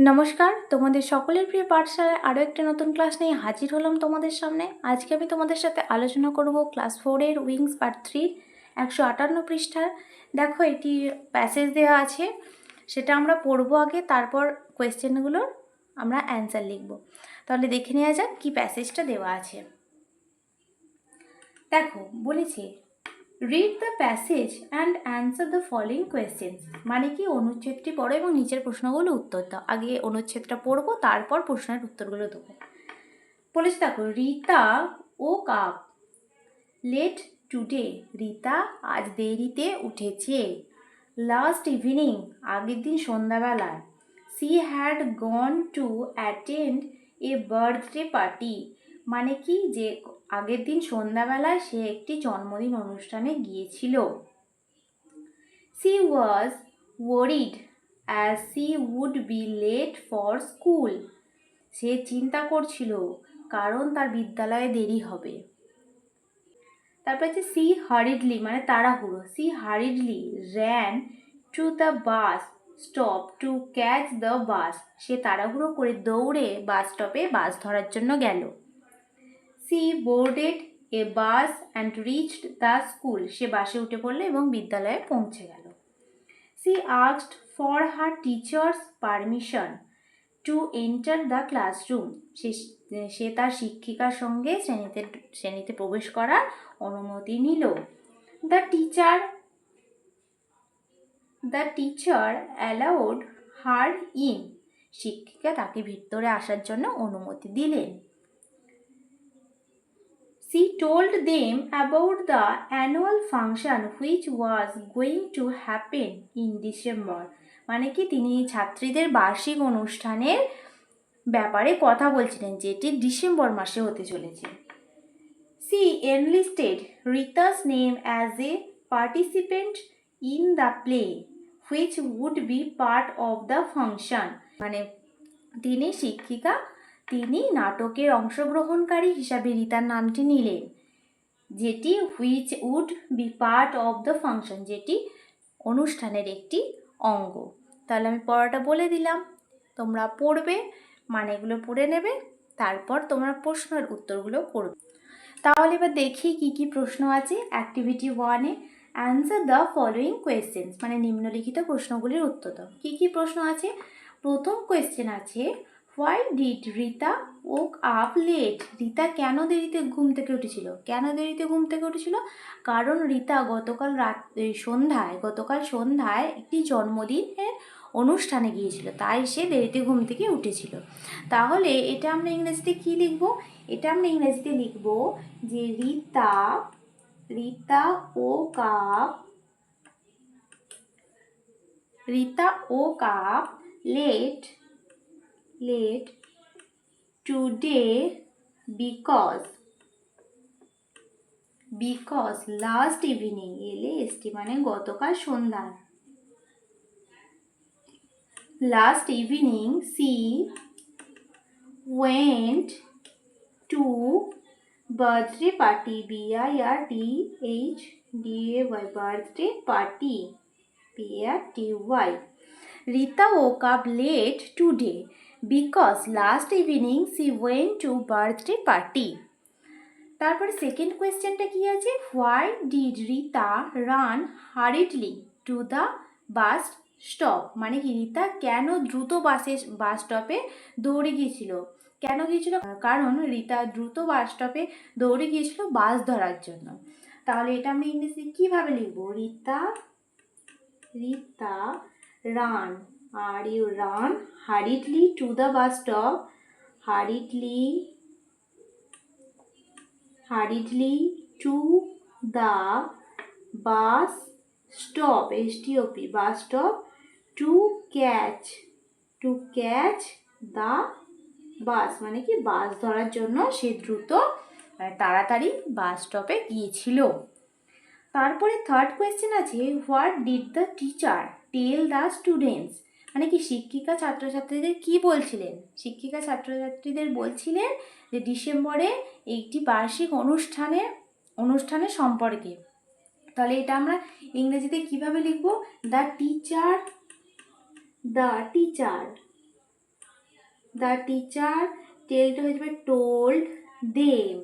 নমস্কার, তোমাদের সকলের প্রিয় পাঠশালায় আরও একটা নতুন ক্লাস নিয়ে হাজির হলাম তোমাদের সামনে। আজকে আমি তোমাদের সাথে আলোচনা করব ক্লাস 4-এর উইংস পার্ট 3 158 পৃষ্ঠার। দেখো এটি প্যাসেজ দেওয়া আছে, সেটা আমরা পড়বো আগে, তারপর কোয়েশ্চেনগুলোর আমরা অ্যান্সার লিখব। তাহলে দেখে নেওয়া যাক কী প্যাসেজটা দেওয়া আছে। দেখো বলেছে, read the passage and answer the following questions. মানে কি, অনুচ্ছেদটি পড়ো এবং নিচের প্রশ্নগুলো উত্তর দাও। আগে অনুচ্ছেদটা পড়বো, তারপর প্রশ্নের উত্তরগুলো দেবো। বলেছে দেখো, Rita woke up late today. Rita আজ দেরিতে উঠেছে। লাস্ট ইভিনিং, আগের দিন সন্ধ্যাবেলায়। She had gone to attend a birthday party. মানে কি, যে আগের দিন সন্ধ্যাবেলায় সে একটি জন্মদিন অনুষ্ঠানে গিয়েছিল। She was worried as she would be late for school. সে চিন্তা করছিল কারণ তার বিদ্যালয়ে দেরি হবে। তারপর হচ্ছে সি হারিডলি, মানে তাড়াহুড়ো। She hurriedly ran to the bus stop to catch the bus. সে তাড়াহুড়ো করে দৌড়ে বাস স্টপে বাস ধরার জন্য গেল। She boarded a bus and reached the school. সে বাসে উঠে পড়লো এবং বিদ্যালয়ে পৌঁছে গেল। She asked for her teacher's permission to enter the classroom. সে তার শিক্ষিকার সঙ্গে শ্রেণীতে প্রবেশ করার অনুমতি নিল। The teacher allowed her in. শিক্ষিকা তাকে ভিতরে আসার জন্য অনুমতি দিলেন। She told them about the annual function which was going to happen in December. মানে কি, তিনি ছাত্রীদের বার্ষিক অনুষ্ঠানের ব্যাপারে কথা বলছিলেন, যেটি ডিসেম্বর মাসে হতে চলেছে। She enlisted Rita's name as a participant in the play which would be part of the function. মানে তিনি নাটকের অংশগ্রহণকারী হিসাবে রিতার নামটি নিলেন, যেটি which would be part of the function, যেটি অনুষ্ঠানের একটি অঙ্গ। তাহলে আমি পড়াটা বলে দিলাম, তোমরা পড়বে, মানেগুলো পড়ে নেবে, তারপর তোমরা প্রশ্নের উত্তরগুলো করবে। তাহলে এবার দেখি কি কি প্রশ্ন আছে। অ্যাক্টিভিটি 1-এ অ্যান্সার দ্য ফলোয়িং কোয়েশ্চেন্স, মানে নিম্নলিখিত প্রশ্নগুলির উত্তর দাও। কি কি প্রশ্ন আছে? প্রথম কোয়েশ্চেন আছে, why did Rita woke up late. Rita কেন দেরিতে ঘুম থেকে উঠেছিল? কারণ রিতা গতকাল সন্ধ্যায় একটি জন্মদিনের অনুষ্ঠানে গিয়েছিল, তাই সে দেরিতে ঘুম থেকে উঠেছিল। তাহলে এটা আমরা ইংরেজিতে কি লিখব? এটা আমরা ইংরেজিতে লিখব যে Rita woke up late today because last evening, LAST মানে গতকাল সন্ধ্যায়, last evening she went to birthday party, BIRTHDAY, birthday party, PARTY. Rita woke up late today because last evening she went to birthday party. তারপরে second কোয়েশ্চেনটা কি আছে? Why did Rita run হারিডলি two the bus stop. মানে কি, রিতা কেন দ্রুত বাস স্টপে দৌড়ে গিয়েছিল? কারণ রিতা দ্রুত বাস স্টপে দৌড়ে গিয়েছিল বাস ধরার জন্য। তাহলে এটা আমরা ইংরেজিতে কীভাবে লিখব? Rita run হারিডলি two the bus stop, hurriedly to the bus stop, STOP, bus stop to catch the bus, মানে কি, বাস ধরার জন্য সে দ্রুত তাড়াতাড়ি বাস স্টপে গিয়েছিল। তারপরে থার্ড কোয়েশ্চেন আছে, what did the teacher tell the students. মানে কি, শিক্ষিকা ছাত্রছাত্রীদের কি বলছিলেন? শিক্ষিকা ছাত্রছাত্রীদের বলছিলেন যে ডিসেম্বরে একটি বার্ষিক অনুষ্ঠানের সম্পর্কে। তাহলে এটা আমরা ইংরেজিতে কিভাবে লিখব? দ্য টিচার দ্য টিচার টেলটা হয়ে যাবে টোল্ড দেম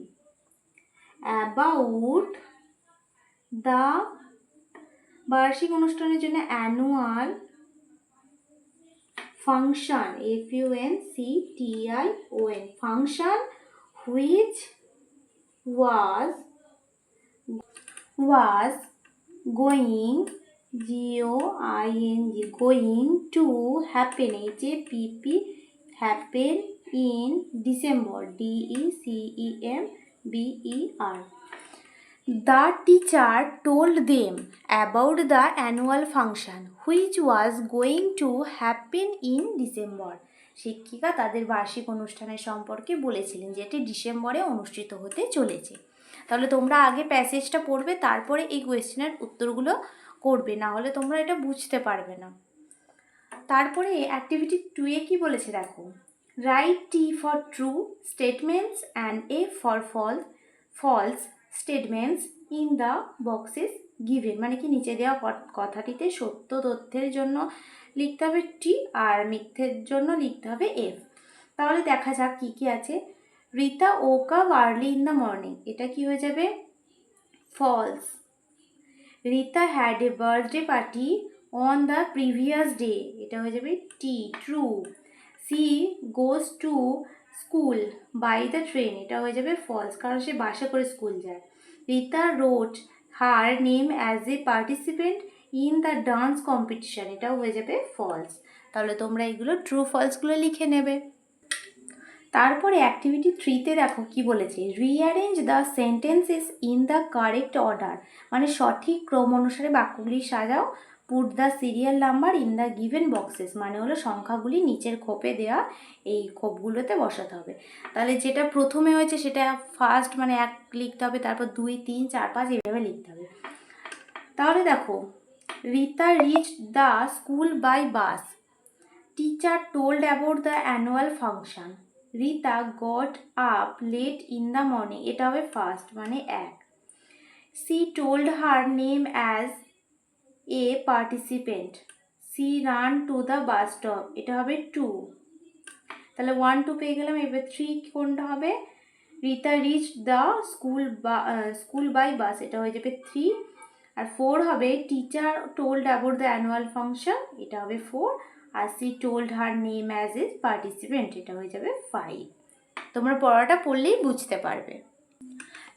অ্যাবাউট দ্য বার্ষিক অনুষ্ঠানের জন্য annual function FUNCTION function which was going going to happen happen in December DECEMBER. The teacher told them about the annual function which was going to happen in December. শিক্ষিকা তাদের বার্ষিক অনুষ্ঠানের সম্পর্কে বলেছিলেন যেটি ডিসেম্বরে অনুষ্ঠিত হতে চলেছে। তাহলে তোমরা আগে প্যাসেজটা পড়বে, তারপরে এই কোয়েশ্চেনের উত্তরগুলো করবে, না হলে তোমরা এটা বুঝতে পারবে না। তারপরে অ্যাক্টিভিটি 2 এ কি বলেছে দেখো, right T for true statements and A for false statements in the boxes given, মানে কি নিচে দেওয়া কথাটিতে সত্য তথ্যের জন্য লিখতে হবে টি আর মিথ্যের জন্য লিখতে হবে এফ। তাহলে দেখা যাক কি কি আছে। Rita woke up early in the morning, এটা কি হয়ে যাবে false. Rita had a birthday party on the previous day, এটা হয়ে যাবে T true. She goes to school by the train, এটা হয়ে যাবে ফলস, কারণ সে বাসে করে স্কুল যায়। Rita wrote her name as a participant in the dance competition, এটাও হয়ে যাবে ফলস। তাহলে তোমরা এগুলো ট্রু ফলসগুলো লিখে নেবে। তারপরে অ্যাক্টিভিটি 3 তে দেখো কি বলেছে, rearrange the sentences in the correct order, মানে সঠিক ক্রম অনুসারে বাক্যগুলি সাজাও। Put the serial number in the given boxes, মানে হলো সংখ্যাগুলি নিচের খোপে দেওয়া এই খোপগুলোতে বসাতে হবে। তাহলে যেটা প্রথমে হয়েছে সেটা ফার্স্ট মানে 1 লিখতে হবে, তারপর 2 3 4 5 এইভাবে লিখতে হবে। তাহলে দেখো, Rita reach the school by bus, teacher told about the annual function, Rita got up late in the morning, এটা হবে ফার্স্ট মানে 1। She told her name as a participant, she ran to the bus stop, এটা হবে 2। তাহলে 1 2 পেয়ে গেলাম। এবার 3 কোনটা হবে, Rita reach the school by bus, এটা হয়ে যাবে 3। আর 4 হবে teacher told about the annual function, এটা হবে 4। আর she told her name as a participant, এটা হয়ে যাবে 5। তোমরা পড়াটা পড়লেই বুঝতে পারবে।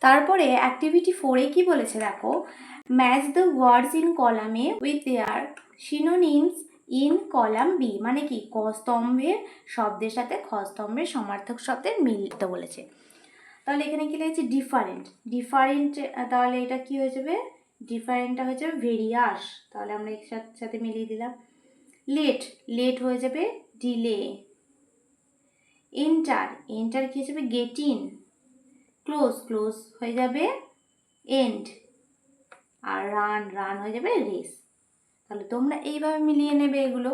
তারপরে অ্যাক্টিভিটি 4 এ কি বলেছে দেখো, match the words in column A with their synonyms in column B, মানে কি ক স্তম্ভের শব্দের সাথে খ স্তম্ভের সমার্থক শব্দের মিলতে বলেছে। তাহলে এখানে কি লিখেছে ডিফারেন্ট, তাহলে এটা কি হয়ে যাবে, ডিফারেন্টটা হয়ে যাবে ভেরিয়াস, তাহলে আমরা এর সাথে মিলিয়ে দিলাম। লেট হয়ে যাবে ডিলে। এন্টার কি হয়ে যাবে গেট ইন। ক্লোজ হয়ে যাবে এন্ড। আর রান হয়ে যাবে রেস। তাহলে তোমরা এইভাবে মিলিয়ে নেবে এগুলো।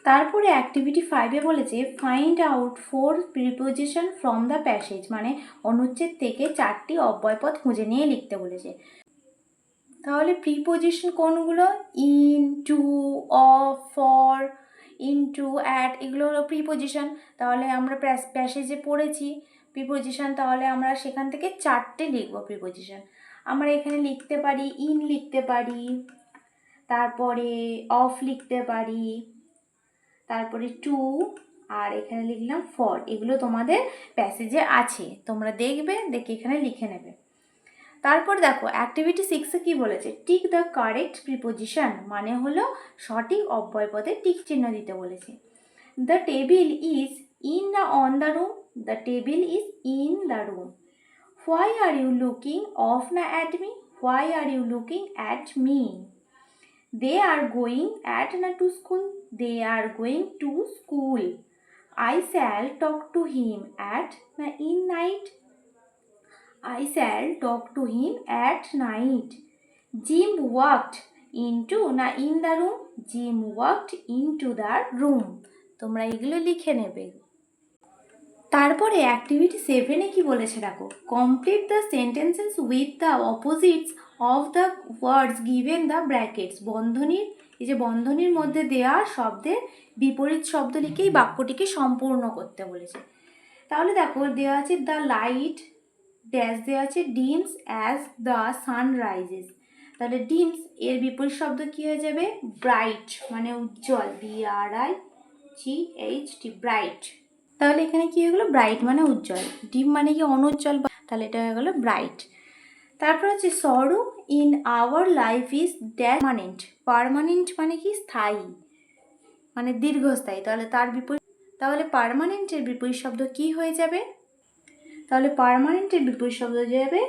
তারপরে অ্যাক্টিভিটি 5 এ বলেছে find out 4 preposition from the passage, মানে অনুচ্ছেদ থেকে 4টি অব্যয়পদ খুঁজে নিয়ে লিখতে বলেছে। তাহলে প্রিপোজিশন কোনগুলো, in, to, of, for, into, at, এগুলো হলো প্রিপোজিশন। তাহলে আমরা প্যাসেজে পড়েছি প্রিপোজিশন, তাহলে আমরা সেখান থেকে 4টে লিখবো প্রিপোজিশন। আমরা এখানে লিখতে পারি ইন লিখতে পারি, তারপরে অফ লিখতে পারি, তারপরে টু, আর এখানে লিখলাম ফর। এগুলো তোমাদের প্যাসেজে আছে, তোমরা দেখবে, দেখে এখানে লিখে নেবে। তারপর দেখো অ্যাক্টিভিটি 6 এ কি বলেছে, টিক দ্য কারেক্ট প্রিপোজিশন, মানে হলো সঠিক অব্যয়পদে টিক চিহ্ন দিতে বলেছে। দ্য টেবিল ইজ ইন না on the room, the table is in the room. Why are you looking of না at me, why are you looking at me. They are going at না to school, they are going to school. I shall talk to him at না in night, I shall talk to him at night. Jim walked into না in the room, Jim walked into the room. তোমরা এগুলো লিখে নেবে। তারপরে activity 7 এ কি বলেছে দেখো, complete the sentences with the opposites of the words given the brackets, বন্ধনীর এই যে বন্ধনীর মধ্যে দেওয়া শব্দের বিপরীত শব্দ লিখেই বাক্যটিকে সম্পূর্ণ করতে বলেছে। তাহলে দেখো দেওয়া আছে দ্য লাইট ড্যাশ, দেওয়া আছে ডিমস অ্যাজ দ্য সান রাইজেস। তাহলে ডিমস এর বিপরীত শব্দ কি হয়ে যাবে? ব্রাইট, মানে উজ্জ্বল, BRIGHT, ব্রাইট। তাহলে এখানে কি হয়ে গেলো? ব্রাইট মানে উজ্জ্বল, ডিম মানে কি অনুজ্জ্বল, তাহলে এটা হয়ে গেলো ব্রাইট। তারপর হচ্ছে সরো in our life is permanent. Permanent মানে কি? স্থায়ী, মানে দীর্ঘস্থায়ী। তাহলে তার বিপরীত, তাহলে পার্মানেন্টের বিপরীত শব্দ কি হয়ে যাবে? তাহলে পার্মানেন্টের বিপরীত শব্দ হয়ে যাবে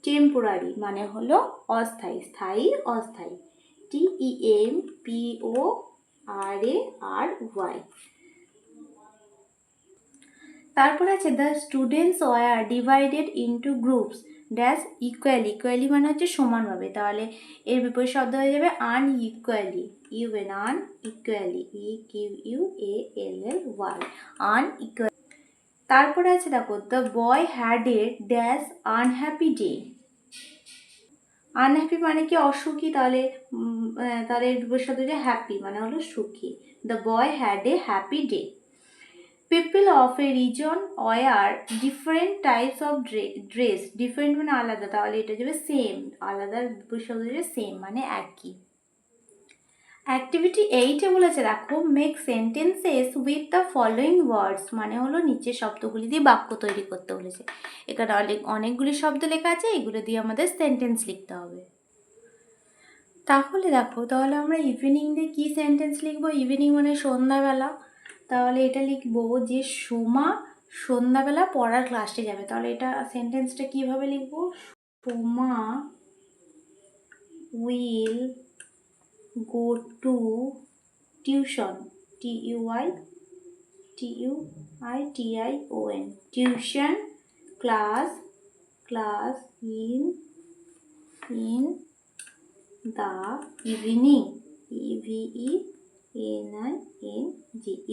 টেম্পোরারি, মানে হলো অস্থায়ী, স্থায়ী অস্থায়ী, TEMPORARY। তারপর আছে the students were divided into groups dash equally. Equally মানে হচ্ছে সমানভাবে, তাহলে এর বিপরীত শব্দ হয়ে যাবে আনইকুয়ালি, আনইকুয়ালি, EQUALLY, আনইকুয়ালি। তারপরে আছে দেখো the boy had a dash unhappy day. Unhappy মানে কি? অসুখী, তাহলে তাহলে এর বিপরীত শব্দ হচ্ছে হ্যাপি, মানে হলো সুখী। The boy had a happy day. People of a region wear different types of dress. Different মানে আলাদা, তাহলে এটা যাবে সেম, আলাদার বিপরীত শব্দ যাবে সেম, মানে একই। অ্যাক্টিভিটি 8-এ বলেছে দেখো make sentences with the following words, মানে হলো নিচের শব্দগুলি দিয়ে বাক্য তৈরি করতে বলেছে। এখানে অনেকগুলি শব্দ লেখা আছে, এগুলো দিয়ে আমাদের সেন্টেন্স লিখতে হবে। তাহলে দেখো, তাহলে আমরা ইভিনিং দিয়ে কী সেন্টেন্স লিখবো? ইভিনিং মানে সন্ধ্যাবেলা, তাহলে এটা লিখবো যে সোমা সন্ধ্যাবেলা পড়ার ক্লাসে যাবে। তাহলে এটা সেন্টেন্সটা কীভাবে লিখবো? Soma will go to tuition, TUITION, tuition class in the evening, EVENING,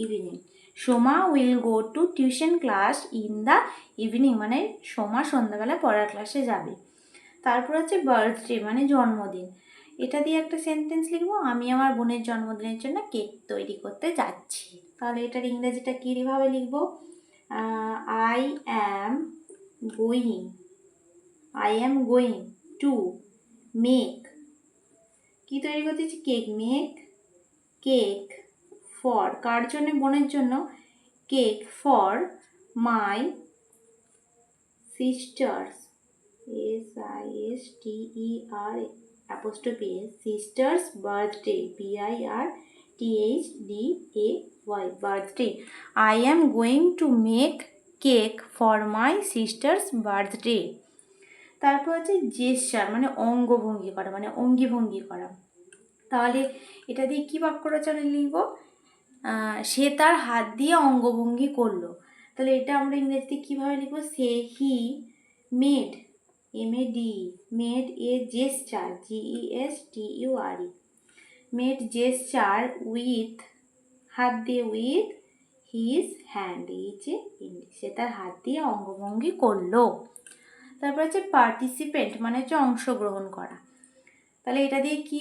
evening. Soma will go to tuition class in the evening, মানে সোমা সন্ধ্যাবেলা পড়ার ক্লাসে যাবে। তারপর হচ্ছে বার্থডে মানে জন্মদিন, এটা দিয়ে একটা সেন্টেন্স লিখবো, আমি আমার বোনের জন্মদিনের জন্য কেক তৈরি করতে যাচ্ছি। তাহলে এটার ইংরেজিটা কীভাবে লিখবো? I am going to make, কি তৈরি করতেছি? কেক। মেক কেক ফর, কার জন্য? বোনের জন্য। Cake for my sisters, SISTER sisters birthday, BIRTHDAY, birthday. I am going to make cake for my sister's birthday. তারপর হচ্ছে জেস্চার মানে অঙ্গভঙ্গি করা, মানে অঙ্গিভঙ্গি করা। তাহলে এটা দিয়ে কী বাক্য রচনা লিখব? সে তার হাত দিয়ে অঙ্গভঙ্গি করলো। তাহলে এটা আমরা ইংরেজিতে কীভাবে লিখবো? সে he made, made a gesture, GESTURE, made gesture with, হাত দিয়ে, with his hand, সে তার হাত দিয়ে অঙ্গভঙ্গি করলো। তারপর হচ্ছে পার্টিসিপেন্ট মানে হচ্ছে অংশগ্রহণ করা। তাহলে এটা দিয়ে কি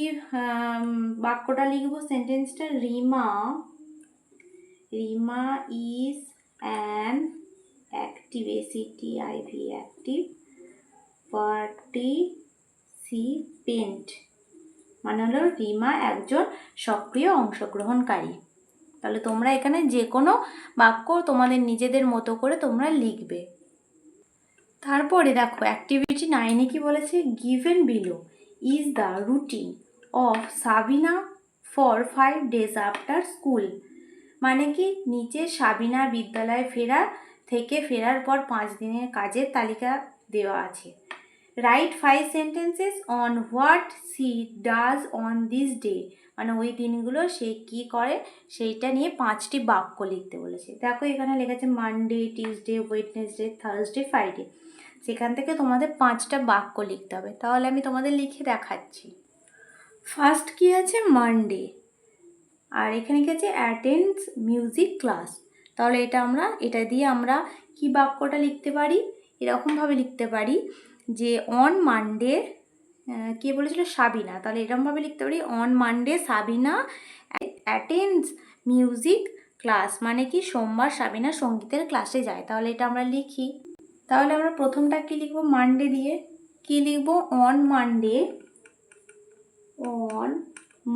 বাক্যটা লিখবো? সেন্টেন্সটা Rima is an active, ACTIV, active participant, মানে হলো রিমা একজন সক্রিয় অংশগ্রহণকারী। তাহলে তোমরা এখানে যে কোনো বাক্য তোমাদের নিজেদের মতো করে তোমরা লিখবে। তারপরে দেখো অ্যাক্টিভিটি 9-এ কি বলেছে? Given below is the routine of Sabina for 5 days after school, মানে কি নিচে সাবিনা বিদ্যালয়ে ফেরার পর 5 দিনের কাজের তালিকা দেওয়া আছে। Write 5 sentences on what she does on this day, মানে ওই দিনগুলো সে কি করে সেইটা নিয়ে 5টি বাক্য লিখতে বলেছে। দেখো এখানে লেখা Monday, Tuesday, Wednesday, Thursday, Friday. সেখান থেকে তোমাদের 5টা বাক্য লিখতে হবে। তাহলে আমি তোমাদের লিখে দেখাচ্ছি। ফার্স্ট কি আছে? মানডে। আর এখানে কি আছে? Attends music class. তাহলে এটা দিয়ে আমরা কি বাক্যটা লিখতে পারি? এরকমভাবে লিখতে পারি যে অন মানডে কে বলেছিল? সাবিনা। তাহলে এরকমভাবে লিখতে পারি on Monday Sabina attends music class, মানে কি সোমবার সাবিনা সঙ্গীতের ক্লাসে যায়। তাহলে এটা আমরা লিখি। তাহলে আমরা প্রথমটা কি লিখবো? মানডে দিয়ে কি লিখবো? On Monday, on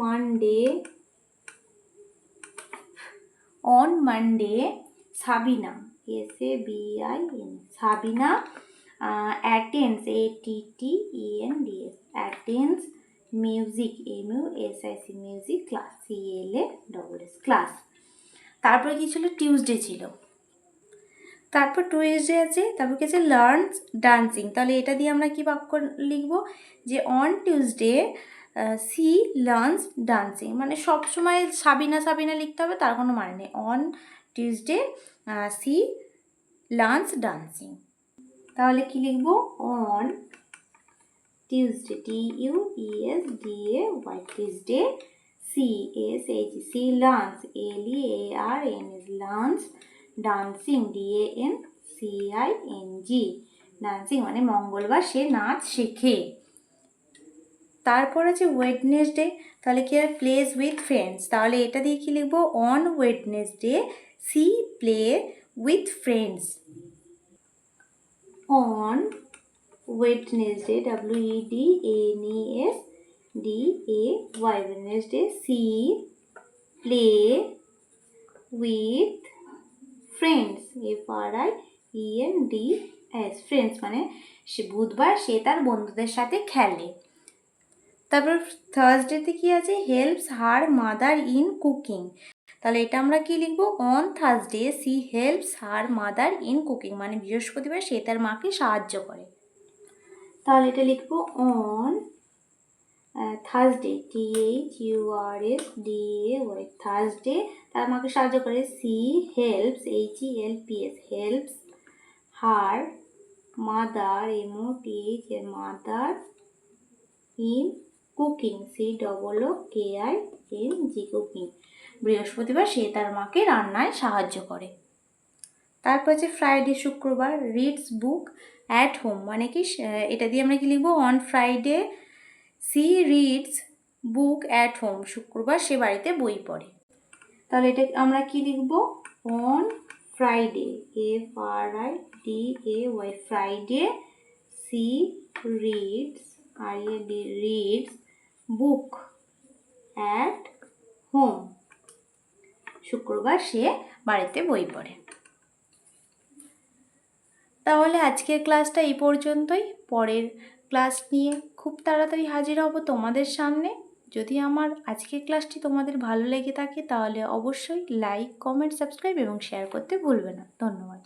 Monday, on Monday Sabina, SABIN, Sabina attends, ATTENDS, attends music, MUSIC, music class, CLASS class. তারপরে কি ছিল? টিউসডে ছিল। তারপর টুইসডে আছে, তারপর কি আছে? Learns dancing. তাহলে এটা দিয়ে আমরা কি বাক্য লিখব? যে on Tuesday she learns dancing, মানে সবসময় সাবিনা সাবিনা লিখতে হবে তার কোনো মানে নেই। On Tuesday she learns dancing. তাহলে কি লিখব? On Tuesday, TUESDAY, Tuesday, CSHC learns, LEARNS, learns dancing, DANCING, dancing মানে মঙ্গলবার সে নাচ শেখে। তারপর আছে ওয়েডনেসডে। তাহলে কি হবে? Place with friends. তাহলে এটা দিয়ে কি লিখবো? On Wednesday see play with friends. On Wednesday, WEDNESDAY, Wednesday see play with friends, FRIENDS, friends মানে সে বুধবার সে তার বন্ধুদের সাথে খেলে। তারপর থার্সডেতে কি আছে? Helps her mother in cooking. তাহলে এটা আমরা কি লিখবো? On Thursday she helps her mother in cooking, মানে বৃহস্পতিবার সে তার মাকে সাহায্য করে। তাহলে এটা লিখবো অন থার্সডে, THURSDAY, থার্সডে তার মাকে সাহায্য করে, she helps, HELPS, helps her mother, MOTH, mother in cooking, COOKING, cooking, বৃহস্পতিবার সে তার মাকে রান্নায় সাহায্য করে। তারপর আছে ফ্রাইডে, শুক্রবার, রিডস বুক অ্যাট হোম, মানে কি এটা দিয়ে আমরা কি লিখবো? On Friday she reads book at home, শুক্রবার সে বাড়িতে বই পড়ে। তাহলে এটা আমরা কি লিখবো? On Friday, FRIDAY, Friday she reads, reads book at home, শুক্রবার সে বাড়িতে বই পড়ে। তাহলে আজকের ক্লাসটা এই পর্যন্তই। পরের ক্লাস নিয়ে খুব তাড়াতাড়ি হাজির হব তোমাদের সামনে। যদি আমার আজকের ক্লাসটি তোমাদের ভালো লেগে থাকে তাহলে অবশ্যই লাইক, কমেন্ট, সাবস্ক্রাইব এবং শেয়ার করতে ভুলবে না। ধন্যবাদ।